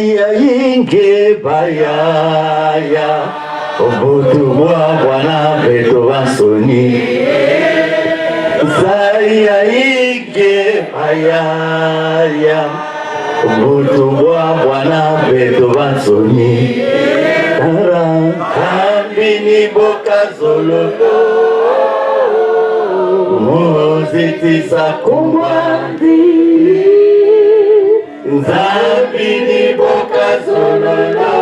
Saya inge bayaya Obutumwa Bwana Beto Bansoni Saya inge bayaya Obutumwa Bwana Beto Bansoni Kambini boka zololo Moziti sakumwandi Nzambini boka zololo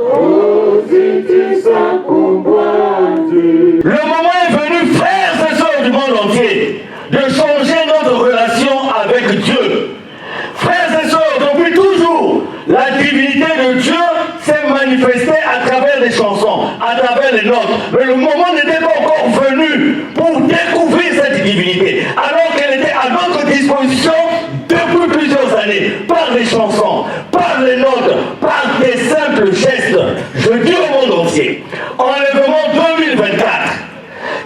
Moziti sakumwandi. Le moment est venu, frères et sœurs du monde entier, de changer notre relation avec Dieu. Frères et sœurs, depuis toujours, la divinité de Dieu s'est manifestée à travers les chansons, à travers les notes. Mais le moment n'était pas encore venu pour découvrir cette divinité, alors qu'elle était à notre disposition depuis plusieurs années, par les chansons, par les notes, par des simples gestes. Je dis au monde entier, enlèvement 2024,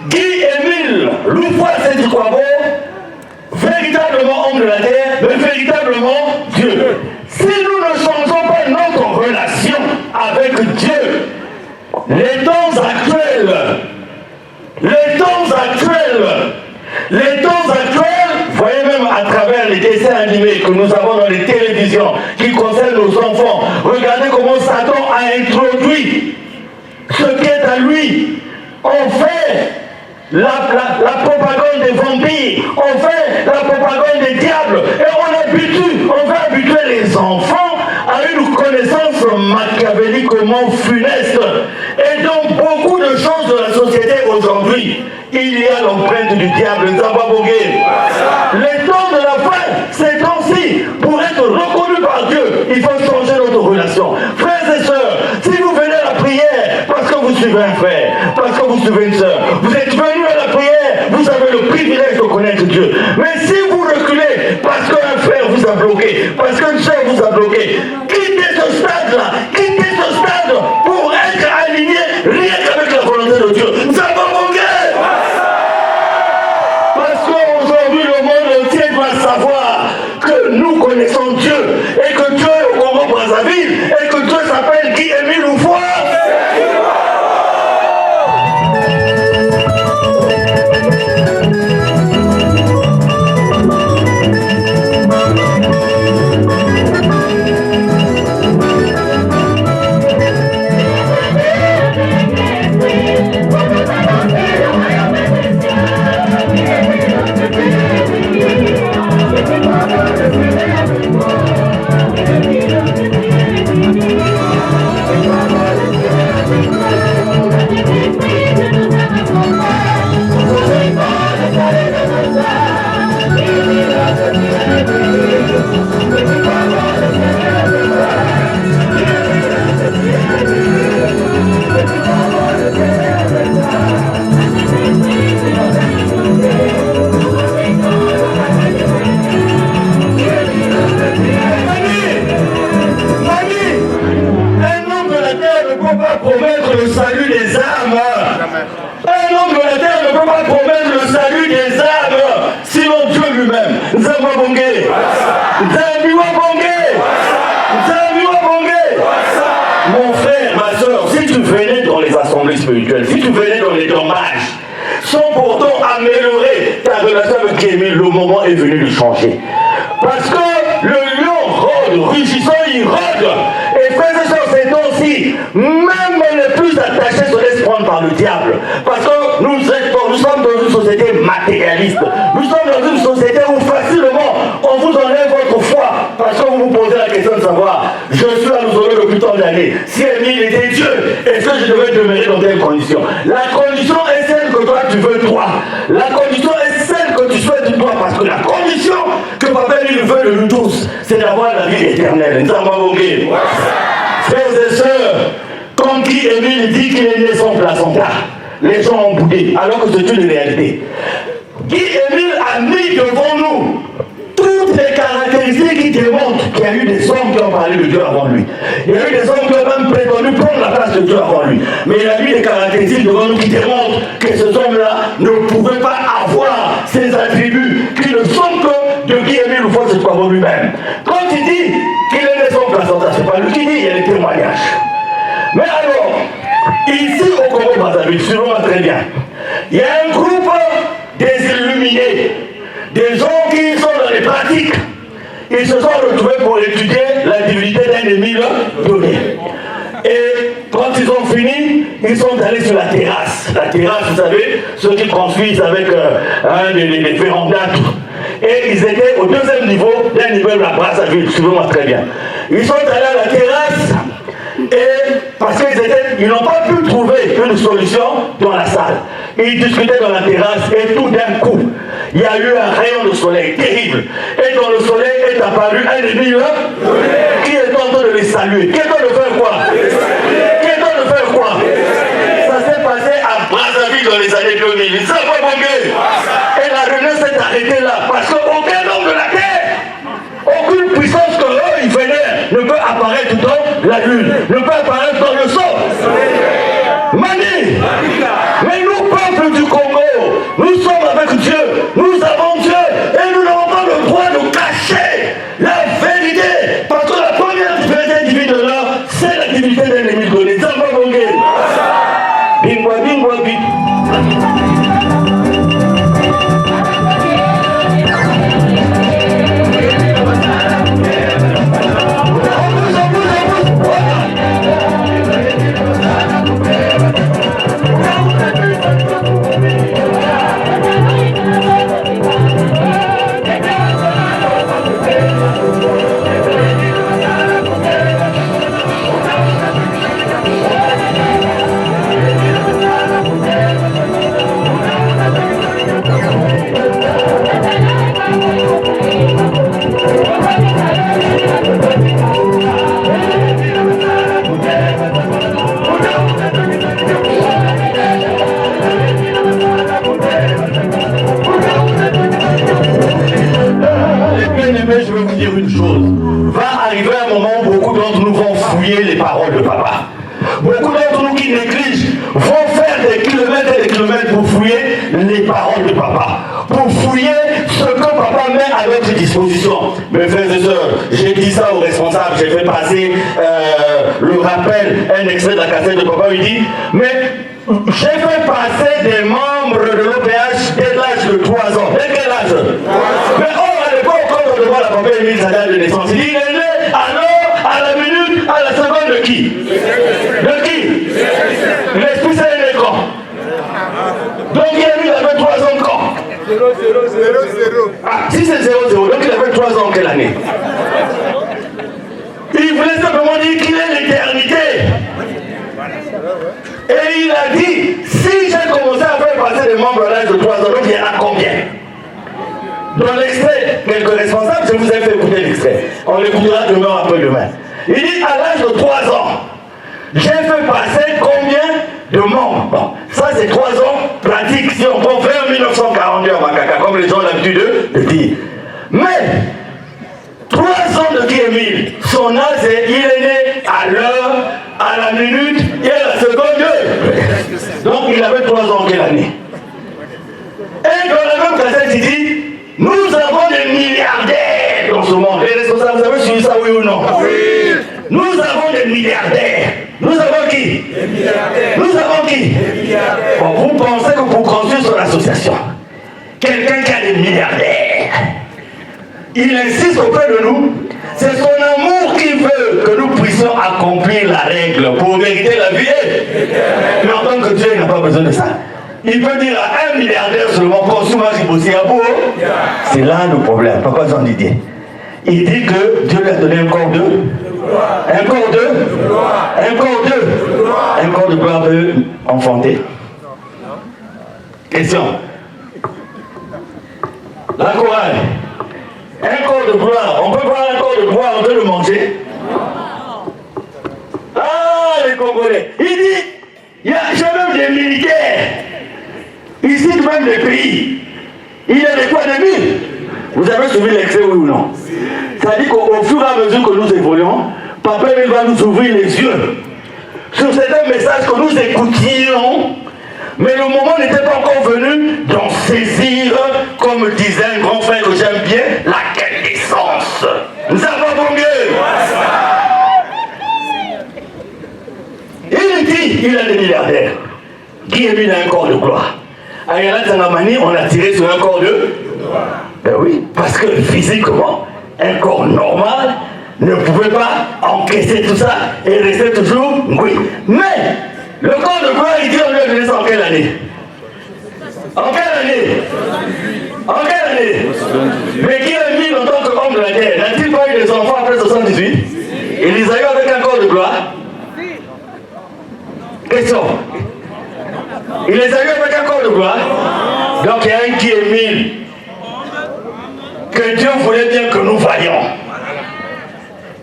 Guy-Émile Loufoua-Sedi-Kouabo, véritablement homme de la terre, mais véritablement Dieu. Si nous ne changeons pas notre relation avec Dieu, les temps actuels, voyez même à travers les dessins animés que nous avons dans les télévisions qui concernent nos enfants, regardez comment Satan a introduit ce qui est à lui. On fait la propagande des vampires, on fait la propagande des diables, et on va habituer les enfants à une connaissance machiavéliquement funeste. Et dans beaucoup de choses de la société aujourd'hui, il y a l'empreinte du diable. Les temps de la fin, ces temps-ci, pour être reconnus par Dieu, il faut changer notre relation. Frères et sœurs, si vous venez à la prière parce que vous suivez un frère, parce que vous suivez une sœur, vous êtes venus à la prière, vous avez le privilège de connaître Dieu. Mais si vous reculez parce qu'un frère vous a bloqué, parce qu'une sœur vous a bloqué, quittez ce stade-là, pour être aligné rien qu'avec la volonté de Dieu. Nous avons mon guerre. Parce qu'aujourd'hui, le monde entier doit savoir que nous connaissons Dieu et que Dieu est au Congo-Brazzaville et que Dieu s'appelle Guy-Émile Loufoua. Promettre le salut des âmes. Un homme de la terre ne peut pas promettre le salut des âmes, sinon Dieu lui-même. Mon frère, ma soeur, si tu venais dans les assemblées spirituelles, si tu venais dans les dommages, sans pourtant améliorer ta relation avec Guy-Émile, le moment est venu de changer. Parce que le lion rôde, rugissant, il rôde. Et frères et sœurs, c'est aussi, même les plus attachés se laissent prendre par le diable. Parce que nous sommes dans une société matérialiste. Nous sommes dans une société où facilement on vous enlève votre foi. Parce que vous vous posez la question de savoir, je suis à Loufoua depuis tant d'années. Si Émile était Dieu, est-ce que je devais demeurer dans telle condition? La condition est celle que toi tu veux toi. La condition est celle que tu souhaites toi. Parce que la condition que Papa lui veut de nous tous, c'est d'avoir la vie éternelle. Frères et sœurs, quand Guy-Émile dit qu'il est né sans placenta, les gens ont boudé, alors que c'est une réalité. Guy-Émile a mis devant nous toutes les caractéristiques qui démontrent qu'il y a eu des hommes qui ont parlé de Dieu avant lui. Il y a eu des hommes qui ont même prétendu prendre la place de Dieu avant lui. Mais il a mis des caractéristiques devant nous qui démontrent que ces hommes-là ne pouvaient pas avoir ces attributs qui ne sont que de Guy-Émile Houphouët-Boigny lui-même. Quand il dit qu'il est né sans placenta, c'est pas lui qui dit, il y a des témoignages. Mais alors, ici au Congo-Brazzaville, suivez-moi très bien, il y a un groupe des illuminés, des gens qui sont dans les pratiques. Ils se sont retrouvés pour étudier la divinité d'un Émile donné. Et quand ils ont fini, ils sont allés sur la terrasse. La terrasse, vous savez, ceux qui construisent avec des vérandas. Et ils étaient au deuxième niveau d'un immeuble à Brazzaville, suivez-moi très bien. Ils sont allés à la terrasse, et parce qu'ils n'ont pas pu trouver une solution dans la salle. Ils discutaient dans la terrasse, et tout d'un coup, il y a eu un rayon de soleil terrible. Et dans le soleil est apparu un Émile qui est en train de les saluer. Qui est en train de faire quoi? Qui est en train de faire quoi? Ça s'est passé à Brazzaville dans les années 2000. Ça va pas manquer. Et la Renaissance s'est arrêtée là. Parce qu'aucun homme de la terre, aucune puissance que eux, ils vénèrent, ne peut apparaître dans la lune, ne peut apparaître dans le sol. Mani! Mais nous, peuple du Congo, nous sommes avec Dieu, nous avons Dieu, et nous n'avons pas le droit de cacher la vérité. Parce que la première vérité divine de l'heure, c'est la divinité d'un Émile donné. Ça va manquer. Bingwa, bingwa, bingwa. Je vais vous dire une chose. Va arriver un moment où beaucoup d'entre nous vont fouiller les paroles de papa. Beaucoup d'entre nous qui négligent vont faire des kilomètres et des kilomètres pour fouiller les paroles de papa. Pour fouiller ce que papa met à notre disposition. Mes frères et sœurs, j'ai dit ça aux responsables, j'ai fait passer le rappel, un extrait de la cassette de papa, il dit, mais j'ai fait passer des membres de l'OPH dès l'âge de 3 ans. Dès quel âge? Mais à l'époque, quand on devant la papa Émile, sa date de naissance, il dit, il est né alors, à la minute, à la seconde de qui? De qui? L'esprit c'est né quand? Donc il avait 3 ans quand? 0. Ah, si c'est 0, donc il avait 3 ans quelle année? Il voulait simplement dire qu'il est l'éternité. Et il a dit, si j'ai commencé à faire passer des membres à l'âge de 3 ans, donc il y en a combien? Dans l'extrait, quelques responsables, je vous ai fait écouter l'extrait. On l'écoutera demain ou après-demain. Il dit, à l'âge de 3 ans, j'ai fait passer combien de membres? Bon, ça c'est 3 ans pratiques, si on peut faire 1942 à Makaka, comme les gens ont l'habitude de dire. Mais, 3 ans de Guy-Émile, son âge, il est né à l'heure, à la minute et à la seconde. Donc il avait 3 ans quelle année? Et dans la même cassette, il dit, nous avons des milliardaires dans ce monde. Les responsables, vous avez suivi ça, oui ou non? Oui. Nous avons des milliardaires. Nous avons qui? Des milliardaires. Nous avons qui? Des milliardaires. Bon, vous pensez que pour construire son association, quelqu'un qui a des milliardaires, il insiste auprès de nous, c'est son amour qui veut que nous puissions accomplir la règle pour mériter la vie. Mais en tant que Dieu, il n'a pas besoin de ça. Il peut dire à un milliardaire seulement, consomme un beau. C'est là le problème. Pourquoi Jean Didier? Il dit que Dieu lui a donné un corps de gloire peut enfanter. Question. La chorale. Un corps de gloire. On peut voir un corps de gloire en train de manger? Ah, les Congolais. Il dit, il y a même des militaires. Il cite même des pays. Il y a des quoi de mille. Vous avez suivi l'extrait, oui ou non? C'est-à-dire qu'au fur et à mesure que nous évoluons, Papa il va nous ouvrir les yeux sur certains messages que nous écoutions, mais le moment n'était pas encore venu d'en saisir, comme disait un grand frère que j'aime bien, la Ben oui, parce que physiquement, un corps normal ne pouvait pas encaisser tout ça et rester toujours oui. Mais le corps de gloire, il dit on lui a donné ça en quelle année? En quelle année? En quelle année? Mais qui a mis en tant qu'homme de la terre? N'a-t-il pas eu des enfants après 78? Et Isaïe avec un corps de gloire? Question. Il les a eu avec un corps de gloire. Donc il y a un qui est mille. Que Dieu voulait bien que nous voyions.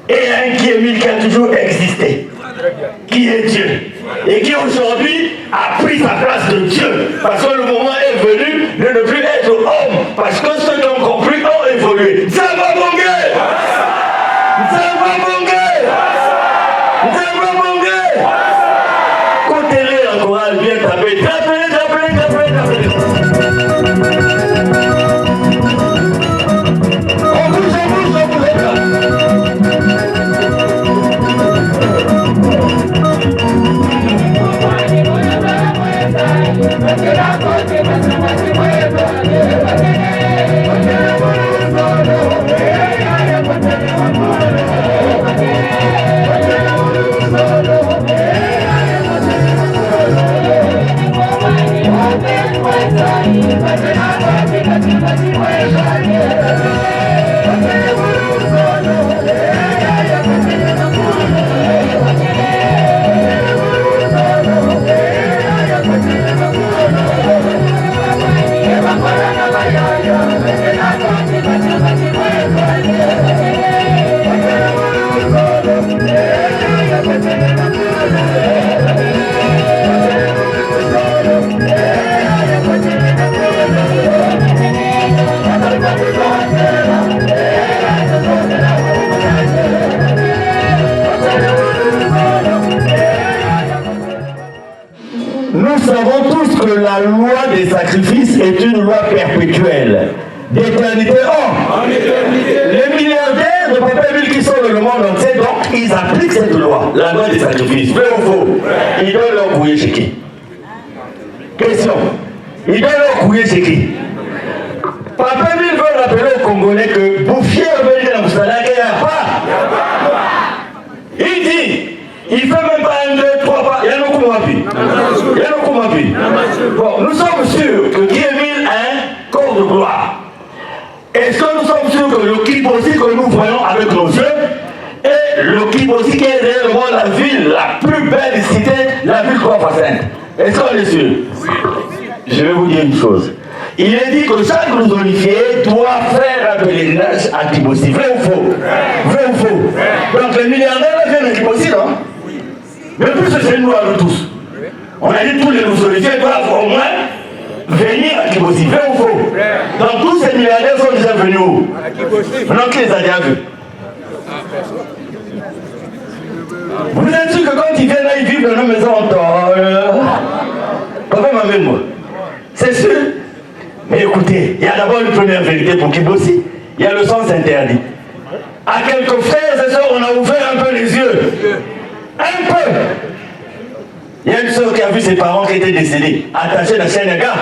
Et un qui est mille qui a toujours existé. Qui est Dieu. Et qui aujourd'hui a pris sa place de Dieu. Parce que le moment est venu de ne plus être homme. Parce que ceux qui ont compris ont évolué. Ça va mon gars. Ça va mon gars. Ça va mon gars. Côté-les en chorale, bien taper. Tapez, tapez, tapez, tapez. On bouge, on bouge, on bouge. Nous savons tous que la loi des sacrifices est une loi perpétuelle, d'éternité. Oh, les milliardaires de Papa-Ville qui sont dans le monde entier, donc ils appliquent cette loi, la loi des sacrifices. Vrai ou faux? Ils donnent leur couiller chez qui? Question. Ils donnent leur couiller chez qui? Papa-Ville veut rappeler aux Congolais que Bouffier veut dire à Moussala qu'il n'y a pas. Il dit, il ne fait même pas un, deux, trois pas. Il y a nos Koumapi. Il y a nos Koumapi. Bon, nous sommes sûrs que Guillemille a un corps de gloire. Est-ce que nous sommes sûrs que le Kibosi que nous voyons avec nos yeux est le Kibosi qui est réellement la ville, la plus belle cité, la ville Croix-Sainte? Est-ce qu'on est sûr? Je vais vous dire une chose. Il est dit que chaque nosolifié doit faire un pèlerinage à Kibosi. Vrai ou faux? Vrai ou faux? Donc les milliardaires viennent à Kibosi, non? Mais plus c'est nous à nous tous. On a dit tous les nosolifiés doivent au moins venir à Kibosi. Vrai ou faux? Donc tous ces milliardaires sont déjà venus où? Maintenant qui les a déjà vus? Vous êtes sûr que quand ils viennent là, ils vivent dans nos maisons en temps? Papa m'a même moi. C'est sûr? Mais écoutez, il y a d'abord une première vérité pour Kibosi. Il y a le sens interdit. À quelques frères et sœurs, on a ouvert un peu les yeux. Un peu. Il y a une sœur qui a vu ses parents qui étaient décédés, attachés à la chaîne à gars.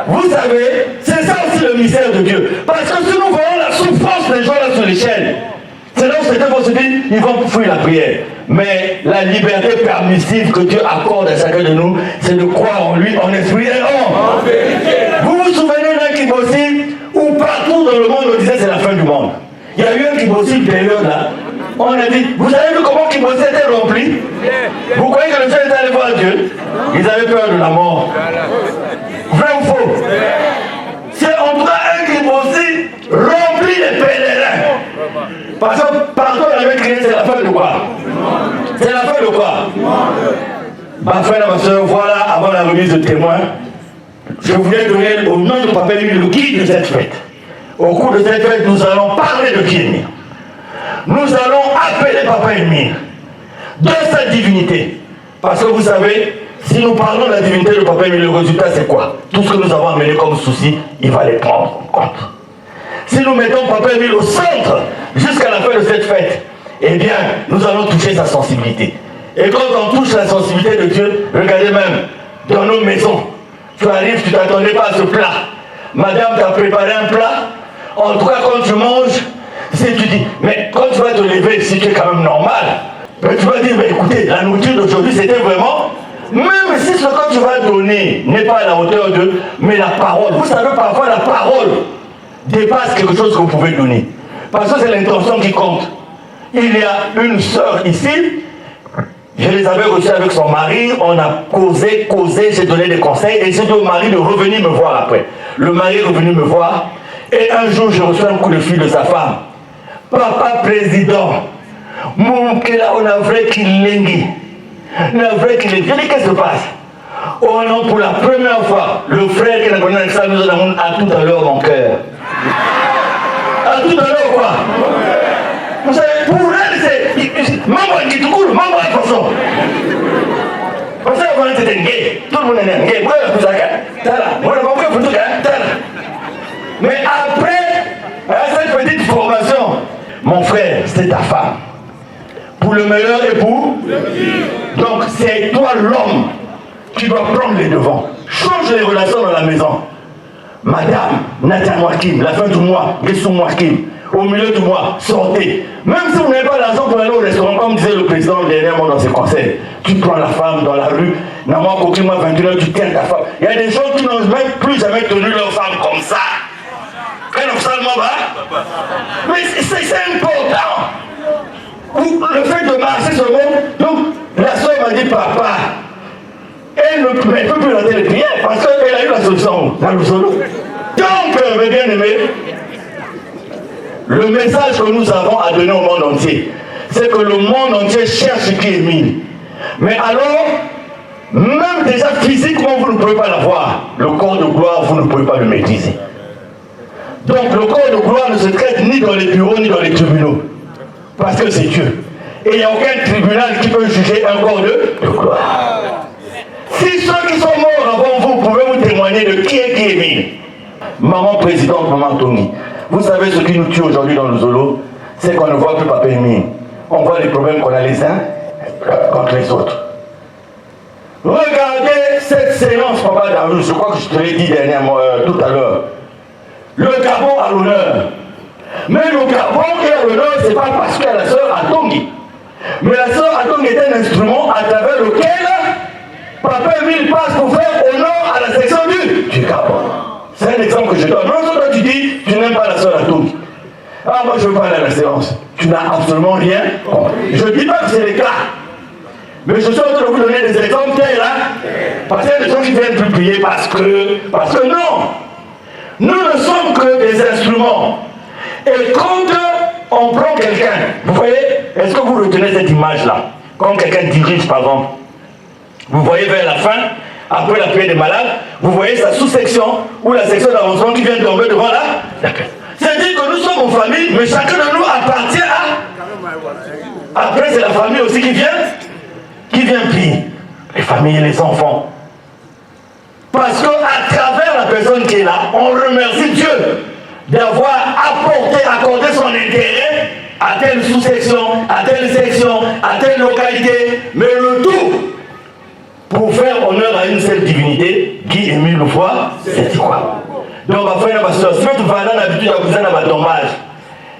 Vous savez, c'est ça aussi le mystère de Dieu. Parce que si nous voyons la souffrance des gens là sur les chaînes, c'est là où c'était pour se dire, ils vont fuir la prière. Mais la liberté permissive que Dieu accorde à chacun de nous, c'est de croire en lui, en esprit et en. Vous vous souvenez d'un Kibosi où partout dans le monde on disait c'est la fin du monde. Il y a eu un Kibosi une période là. On a dit, vous avez vu comment Kibosi était rempli? Vous croyez que le ciel était allé voir Dieu? Ils avaient peur de la mort. Vrai ou faux? C'est en tout cas un Kibosi rempli de pèlerins. Parce que partout on avait crié, c'est la fin de quoi? C'est la fin de quoi? Ma frère et ma soeur, voilà, avant la remise de témoins, je voulais donner au nom de Papa Émile le guide de cette fête. Au cours de cette fête, nous allons parler de Guillemille. Nous allons appeler Papa Émile de sa divinité. Parce que vous savez, si nous parlons de la divinité de Papa Émile, le résultat c'est quoi? Tout ce que nous avons amené comme souci, il va les prendre en compte. Si nous mettons Papa Émile au centre jusqu'à la fin de cette fête, eh bien, nous allons toucher sa sensibilité. Et quand on touche la sensibilité de Dieu, regardez même dans nos maisons, tu arrives, tu ne t'attendais pas à ce plat. Madame t'a préparé un plat. En tout cas, quand tu manges, si tu dis, mais quand tu vas te lever, si tu es quand même normal, mais tu vas dire, mais écoutez, la nourriture d'aujourd'hui, c'était vraiment... Même si ce que tu vas donner n'est pas à la hauteur de... Mais la parole, vous savez, parfois la parole dépasse quelque chose que vous pouvez donner. Parce que c'est l'intention qui compte. Il y a une sœur ici, je les avais reçus avec son mari, on a causé, j'ai donné des conseils, et j'ai dit au mari de revenir me voir après. Le mari est revenu me voir, et un jour je reçois un coup de fil de sa femme. Papa président, mon kila on a vrai qu'il l'engue. La vraie qu'il est. Je dis, qu'est-ce qui se passe? Oh non, pour la première fois, le frère qui n'a connu ça nous a tout à l'heure mon cœur. À tout à l'heure quoi? Vous savez, pour elle, c'est. Maman qui tout cool, maman à façon. Parce que quand c'était gay, tout le monde est gay. Moi, je suis là. Moi, je ne peux pas. Mais après, cette petite formation, mon frère, c'était ta femme. Pour le meilleur et pour le pire. Donc c'est toi l'homme qui doit prendre les devants. Change les relations dans la maison. Madame, Nathan Mwakim, la fin du mois, Gessou Mwakim, au milieu du mois, sortez. Même si vous n'avez pas l'argent pour aller au restaurant, comme disait le président dernièrement dans ses conseils, tu prends la femme dans la rue, Naman Kokima 21h, tu tiens ta femme. Il y a des gens qui n'ont même plus jamais tenu leur femme comme ça. Mais c'est important. Le fait de marcher sur le monde, donc la soeur m'a dit papa, elle ne peut plus rater les prières parce qu'elle a eu la solution dans le solo. Donc, mes bien-aimés, le message que nous avons à donner au monde entier, c'est que le monde entier cherche qui est mis. Mais alors, même déjà physiquement, vous ne pouvez pas l'avoir. Le corps de gloire, vous ne pouvez pas le maîtriser. Donc, le corps de gloire ne se traite ni dans les bureaux ni dans les tribunaux. Parce que c'est Dieu. Et il n'y a aucun tribunal qui peut juger un corps de gloire. Si ceux qui sont morts avant vous pouvez vous témoigner de qui est mis. Maman présidente, maman Tony, vous savez ce qui nous tue aujourd'hui dans le Zolo, c'est qu'on ne voit plus Papa Emile. On voit les problèmes qu'on a les uns contre les autres. Regardez cette séance, Papa Darus, je crois que je te l'ai dit dernièrement, tout à l'heure. Le Gabon a l'honneur. Mais le Gabon qui a l'honneur, ce n'est pas parce qu'il y a la sœur Atongi. Mais la sœur Atongi est un instrument à travers lequel Papa Emile passe pour faire honneur à la section du Gabon. C'est un exemple que je donne. Non, toi tu dis, tu n'aimes pas la sœur Atongi. Ah, moi je veux pas aller à la séance. Tu n'as absolument rien compris. Je ne dis pas que c'est le cas. Mais je suis en train de vous donner des exemples tels là. Parce qu'il y a des gens qui viennent plus prier parce que non. Nous ne sommes que des instruments. Et quand on prend quelqu'un, vous voyez, est-ce que vous retenez cette image-là? Quand quelqu'un dirige, par exemple, vous voyez vers la fin, après la prière des malades, vous voyez sa sous-section ou la section d'avancement qui vient de tomber devant là. C'est-à-dire que nous sommes en famille, mais chacun de nous appartient à... Après, c'est la famille aussi qui vient prier. Les familles et les enfants. Parce qu'à travers la personne qui est là, on remercie Dieu d'avoir accordé son intérêt à telle sous-section, à telle section, à telle localité, mais le tout pour faire honneur à une seule divinité, Guy Émile Loufoy, c'est quoi? Donc, ma frère, ma soeur, si tu vas dans l'habitude à vous dans ma dommage,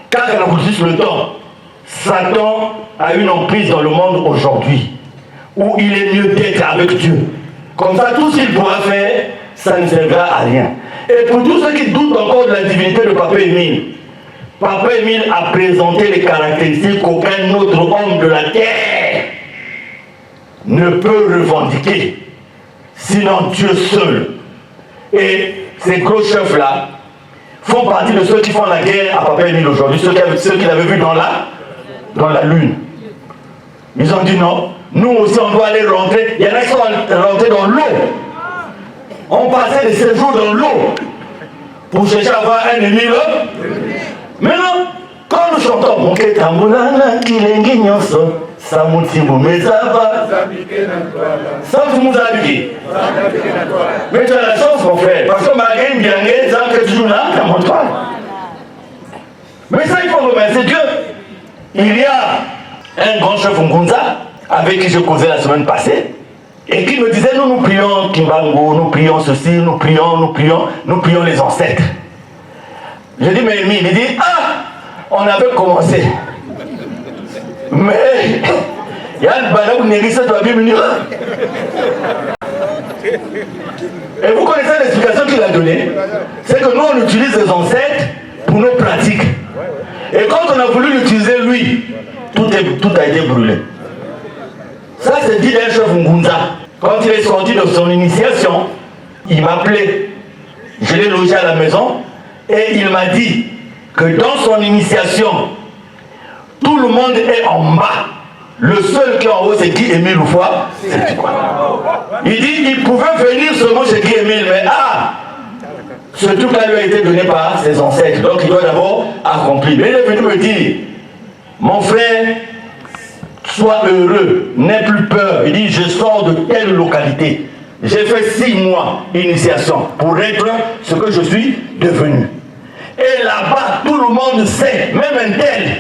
quand on a juste le temps, Satan a une emprise dans le monde aujourd'hui, où il est mieux d'être avec Dieu. Comme ça, tout ce qu'il pourra faire, ça ne servira à rien. Et pour tous ceux qui doutent encore de la divinité de Papa Emile a présenté les caractéristiques qu'aucun autre homme de la terre ne peut revendiquer, sinon Dieu seul. Et ces gros chefs-là font partie de ceux qui font la guerre à Papa Emile aujourd'hui, ceux qui l'avaient vu dans la lune. Ils ont dit non, nous aussi on doit aller rentrer. Il y en a qui sont rentrés dans l'eau. On passait des séjours dans l'eau pour chercher à avoir un ennemi là. Maintenant, quand nous chantons mon ketamboulana kilengi nyonso samutibu mezava ça vous nous habillez. Mais tu as la chance mon frère parce que malgré une biengaise ça que tu joues là ça monte pas. Mais ça il faut remercier Dieu. Il y a un grand chef Ngunza avec qui je causais la semaine passée. et qui me disait, nous prions Kimbangu, nous prions ceci, nous prions les ancêtres. Je dis, mais il me dit, on avait commencé. Mais, il y a une banane où Nérissa doit bien venir. Et vous connaissez l'explication qu'il a donnée? C'est que nous, on utilise les ancêtres pour nos pratiques. Et quand on a voulu l'utiliser, lui, tout a été brûlé. Ça, c'est dit d'un chef Ngunza. Quand il est sorti de son initiation, il m'a appelé. Je l'ai logé à la maison et il m'a dit que dans son initiation, tout le monde est en bas. Le seul qui est en haut, c'est Guy Émile Oufoua. Il dit qu'il pouvait venir seulement chez Guy Émile, mais ce truc-là lui a été donné par ses ancêtres. Donc il doit d'abord accomplir. Mais il est venu me dire, mon frère, sois heureux, n'aie plus peur. Il dit, je sors de telle localité. J'ai fait 6 mois d'initiation pour être ce que je suis devenu. Et là-bas, tout le monde sait, même un tel.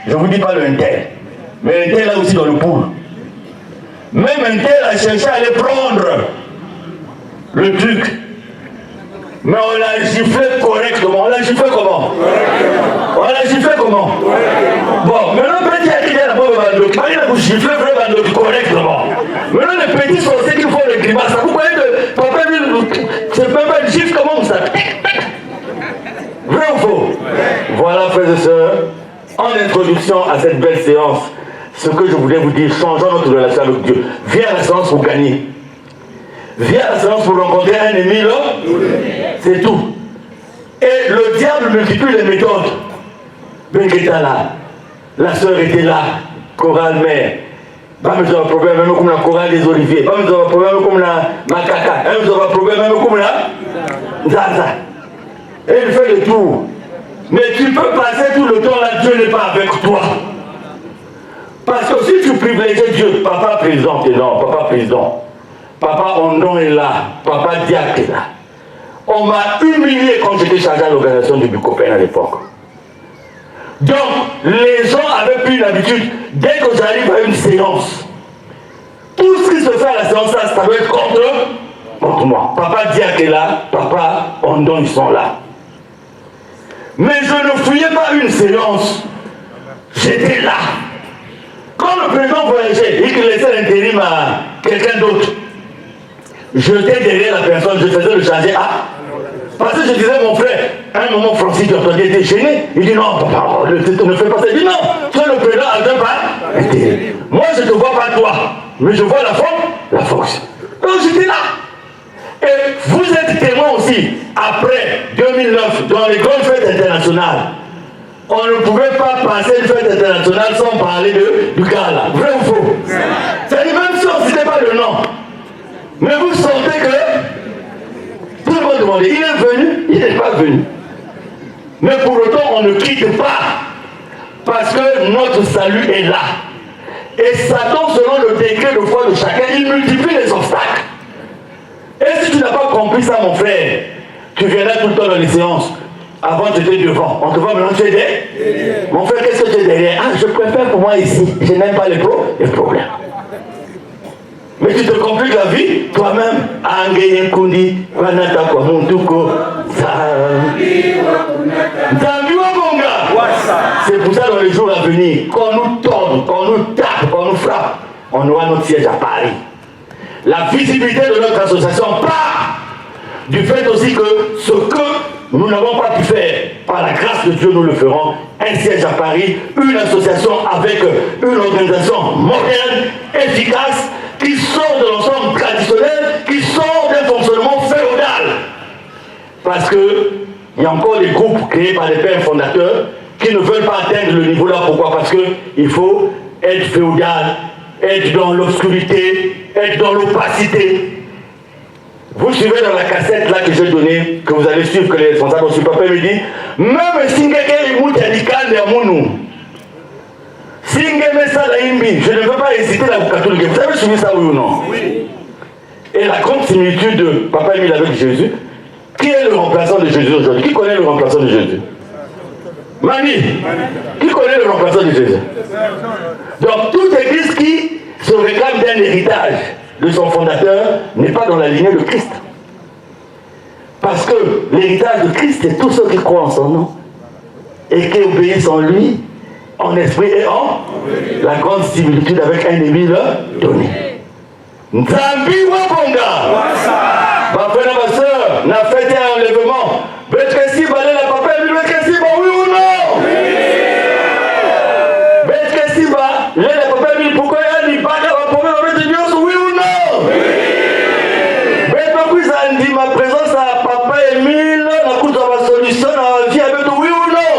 Je ne vous dis pas le un tel. Mais un tel là aussi dans le pool. Même un tel a cherché à aller prendre le truc. Mais on l'a giflé correctement. On l'a giflé comment? On l'a giflé comment? Bon, maintenant, petit a dit la pauvre Bandoki. Il a giflé vrai Bandoki correctement. Maintenant, les petits sorciers qui font les grimaces, vous voyez que papa, c'est même pas une gifle, comment ça? Vrai ou faux? Voilà, frères et sœurs, en introduction à cette belle séance, ce que je voulais vous dire, changeons notre relation avec Dieu. Viens à la séance pour gagner. Viens à la séance pour rencontrer un ennemi, là. C'est tout. Et le diable multiplie les méthodes. Bengueta là, la sœur était là, chorale mère. Pas me faire un problème même comme la chorale des Oliviers. Pas me faire un problème comme la Makaka. Pas me faire un problème même comme la Zaza. Et il fait le tour. Mais tu peux passer tout le temps là, Dieu n'est pas avec toi. Parce que si tu privilégies Dieu, papa président, t'es non, papa président. Papa Ondon est là, papa Diak est là. On m'a humilié quand j'étais chargé à l'organisation du Bucopen à l'époque. Donc, les gens avaient pris l'habitude, dès que j'arrive à une séance, tout ce qui se fait à la séance, ça doit être contre moi. Papa Diak est là, papa Ondon, ils sont là. Mais je ne fouillais pas une séance. J'étais là. Quand le président voyageait et qu'il laissait l'intérim à quelqu'un d'autre, j'étais derrière la personne, je faisais le chargé. Parce que je disais, mon frère, à un moment, Francis Dortondier était gêné. Il dit, non, papa, ne fais pas ça. Il dit, non, tu es le président à deux pas. Moi, je ne te vois pas toi, mais je vois la force. Donc, j'étais là. Et vous êtes témoin aussi, après 2009, dans les grandes fêtes internationales, on ne pouvait pas passer une fête internationale sans parler du gars là. Vrai ou faux? C'est-à-dire, même si on ne citait pas le nom, mais vous sentez que tout le monde demandait, il est venu, il n'est pas venu. Mais pour autant, on ne quitte pas, parce que notre salut est là. Et Satan, selon le décret de foi de chacun, il multiplie les obstacles. Et si tu n'as pas compris ça, mon frère, tu viendras tout le temps dans les séances. Avant, tu étais devant. On te voit maintenant, tu es derrière. Mon frère, qu'est-ce que tu es derrière? Je préfère pour moi ici. Je n'aime pas les problèmes. Mais tu te compliques la vie toi-même. Angeye Kundi, Wanata kwa Muntuko, c'est pour ça dans les jours à venir, qu'on nous torde, qu'on nous tape, qu'on nous frappe, on aura notre siège à Paris. La visibilité de notre association part du fait aussi que ce que nous n'avons pas pu faire, par la grâce de Dieu, nous le ferons. Un siège à Paris, une association avec une organisation moderne, efficace, qui sort de l'ensemble traditionnel, qui sort d'un fonctionnement féodal. Parce qu'il y a encore des groupes créés par les pères fondateurs qui ne veulent pas atteindre le niveau là. Pourquoi? Parce qu'il faut être féodal, être dans l'obscurité, être dans l'opacité. Vous suivez dans la cassette là que j'ai donnée, que vous allez suivre, que les responsables aussi, papa me dit, même si quelqu'un est radical de Mounou, si je ne veux pas hésiter la catholique. Vous avez suivi ça, oui ou non? Oui. Et la grande similitude de Papa Émile avec Jésus, qui est le remplaçant de Jésus aujourd'hui? Qui connaît le remplaçant de Jésus? Mani. Qui connaît le remplaçant de Jésus? Donc, toute église qui se réclame d'un héritage, de son fondateur n'est pas dans la lignée de Christ. Parce que l'héritage de Christ, c'est tous ceux qui croient en son nom et qui obéissent en lui, en esprit et en la grande similitude avec un ennemi le donné. Nzambi Wabonga, ma frère, ma soeur, n'a fait un enlèvement. Betresi balé la papa, Betresi ba oui ou non? Betresi ba, la papa, pourquoi il y a des bagarres à pommer avec Dieu, oui ou non? Betresi dit ma présence à papa Emile, la coûte de ma solution à la vie avec oui ou non?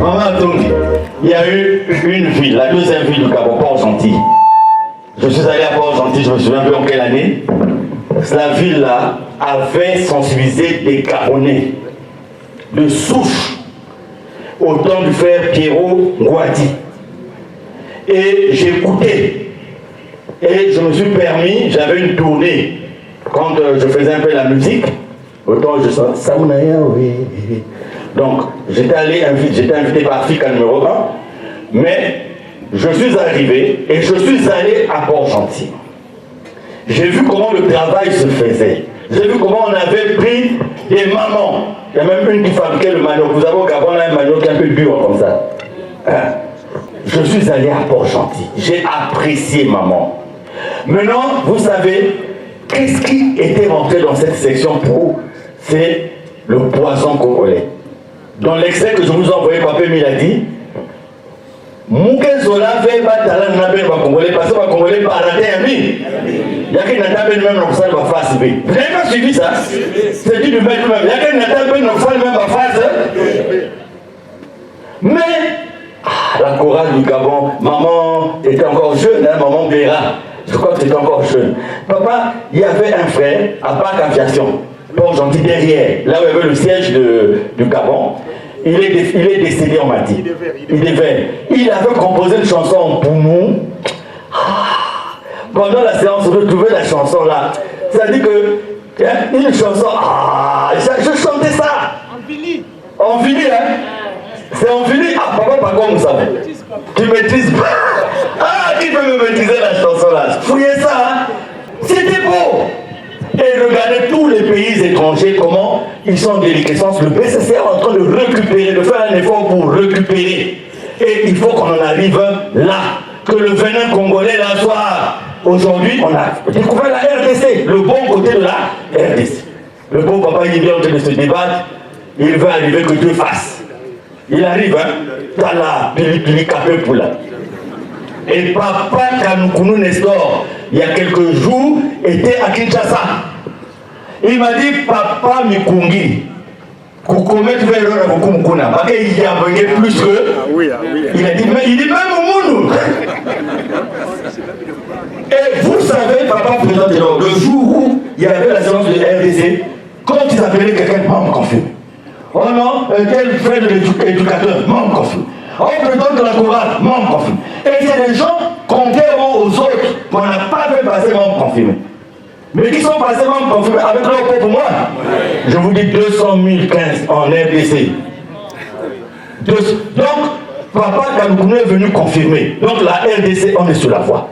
Maman Tongi, il y a eu une ville, la deuxième ville du Gabon, Port-Gentil. Je suis allé à Port-Gentil, je me souviens plus en quelle année. La ville-là avait sensibilisé des Gabonais de souche au temps du frère Pierrot Ngouati. Et j'ai écouté. Et je me suis permis, j'avais une tournée quand je faisais un peu la musique. Autant je sens Saounaya, oui. Donc, j'étais invité par Africa numéro 1, mais je suis arrivé et je suis allé à Port-Gentil. J'ai vu comment le travail se faisait. J'ai vu comment on avait pris des mamans. Il y a même une qui fabriquait le manioc. Vous savez au Gabon, on a un manioc un peu dur comme ça. Hein? Je suis allé à Port-Gentil. J'ai apprécié maman. Maintenant, vous savez, qu'est-ce qui était rentré dans cette section pour? C'est le poison congolais. Dans l'extrait que je vous ai envoyé, Papa Emile a dit Moukenzola veut battre la Congolais parce que les Congolais paraient un mi. Il y a quelqu'un qui n'a pas même dans la face B. Vous n'avez pas suivi ça? C'est dit du même. Il y a quelqu'un qui n'a pas même dans la face. Mais, la chorale du Gabon, maman était encore jeune, hein, maman Béra. Je crois que c'était encore jeune. Papa, il y avait un frère à Parc Aviation, Port-Gentil derrière, là où il y avait le siège du Gabon. Il est décédé, on m'a dit. Il avait composé une chanson pour nous. Pendant la séance, je trouvais la chanson là. Ça dit que, hein, une chanson, je chantais ça. En vinyle, hein. C'est en vinyle. Ah, papa, par contre, vous savez. Tu maîtrises pas. Qui peut me maîtriser la chanson là? Fouillez ça, hein. C'était beau. Et regardez tous les pays étrangers, comment ils sont en déliquescence. Le BCC est en train de récupérer, de faire un effort pour récupérer. Et il faut qu'on en arrive là. Que le venin congolais là soit. Aujourd'hui, on a découvert la RDC, le bon côté de la RDC. Le bon papa, il est bien en train de se débattre. Il veut arriver que Dieu fasse. Il arrive, hein. T'as la pili capé pour là. Et papa Kanoukoulou Nestor, il y a quelques jours, était à Kinshasa. Il m'a dit, papa Mikungi, Koukomet Vero Nabukumkuna, parce qu'il y a besoin plus que. Il a dit, mais il dit même au monde. Et vous savez, papa président, le jour où il y avait la séance de RDC, quand ils appelaient quelqu'un, membre confus. Oh non, tel frère de l'éducateur, membre confus. On présente de la chorale, membre confirmé. Et c'est des gens, contrairement aux autres, qu'on n'a pas fait passer membre confirmé. Mais qui sont passés membres confirmés avec leur propre moi. Je vous dis 200 015 en RDC. Donc, papa Kanoukoulou est venu confirmer. Donc la RDC, on est sur la voie.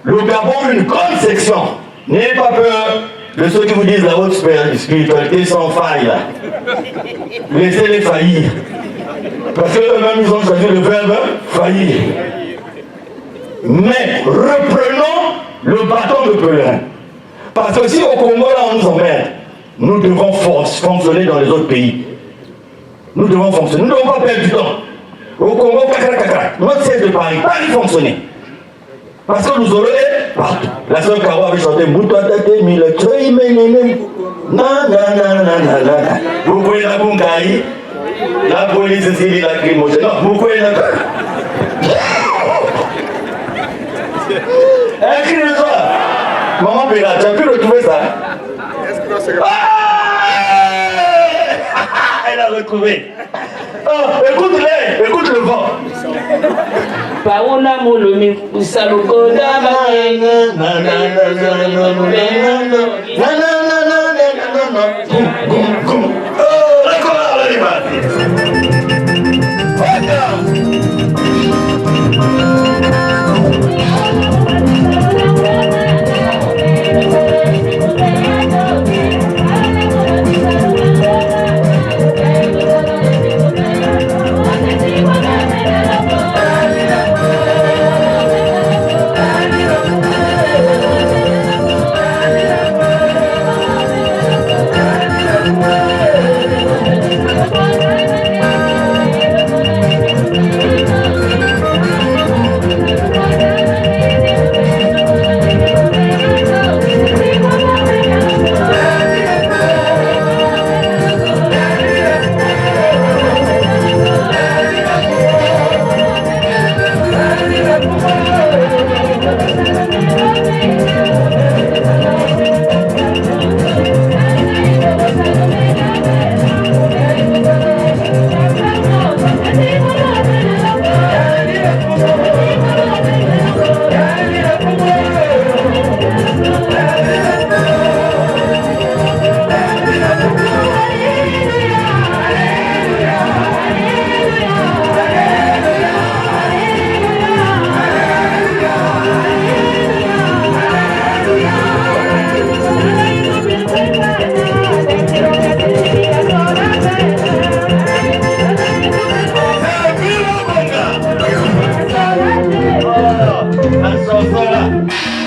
Le Gabon, une grande section. N'ayez pas peur de ceux qui vous disent la haute spiritualité sans faille, là. Laissez-les faillir. Parce qu'eux-mêmes, ils ont choisi le verbe faillir. Mais reprenons le bâton de pèlerin. Parce que si au Congo, là, on nous emmerde, nous devons fonctionner dans les autres pays. Nous devons fonctionner. Nous ne devons pas perdre du temps. Au Congo, notre siège de Paris, Paris fonctionner. Parce que nous aurons partout. La sœur Caro avait chanté Moutouatate, mille treuil, ménéné. Vous pouvez la Bungaï, la police ici, la crimogène. Non, vous pouvez la. Écris-le-toi. Maman Béla, tu as pu retrouver ça? Elle a retrouvé. Oh, écoute-les, écoute le vent. Paona molomi usalokoda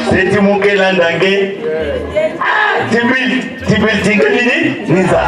C'est Timouké Landangé. Tibil Tingé Niza.